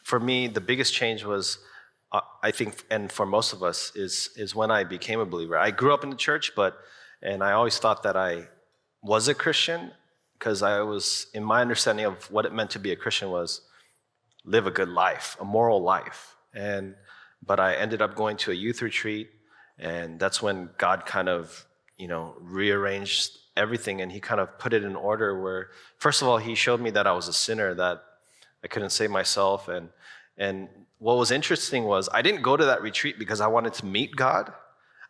for me, the biggest change was, I think, and for most of us, is when I became a believer. I grew up in the church, and I always thought that I was a Christian because I was, in my understanding of what it meant to be a Christian was live a good life, a moral life. But I ended up going to a youth retreat, and that's when God kind of, rearranged everything, and he kind of put it in order where, first of all, he showed me that I was a sinner, that I couldn't save myself. And what was interesting was I didn't go to that retreat because I wanted to meet God.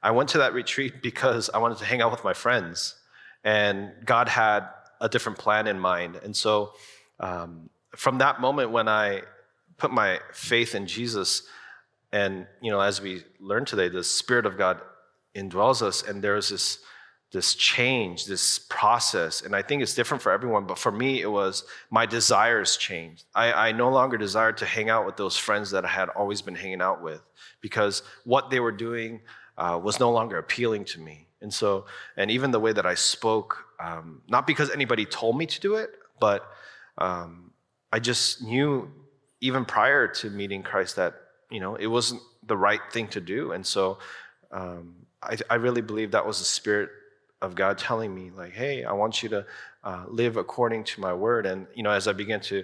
I went to that retreat because I wanted to hang out with my friends. And God had a different plan in mind. And so from that moment when I put my faith in Jesus, and as we learned today, the Spirit of God indwells us, and there's this change, this process. And I think it's different for everyone, but for me, it was my desires changed. I no longer desired to hang out with those friends that I had always been hanging out with, because what they were doing was no longer appealing to me. And even the way that I spoke, not because anybody told me to do it, but I just knew even prior to meeting Christ that, it wasn't the right thing to do. And so I really believe that was the Spirit of God telling me, like, hey, I want you to live according to my word. And, as I began to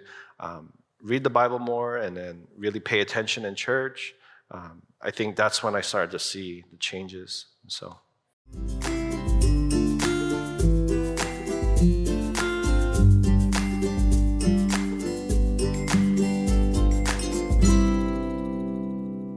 read the Bible more and then really pay attention in church, I think that's when I started to see the changes. So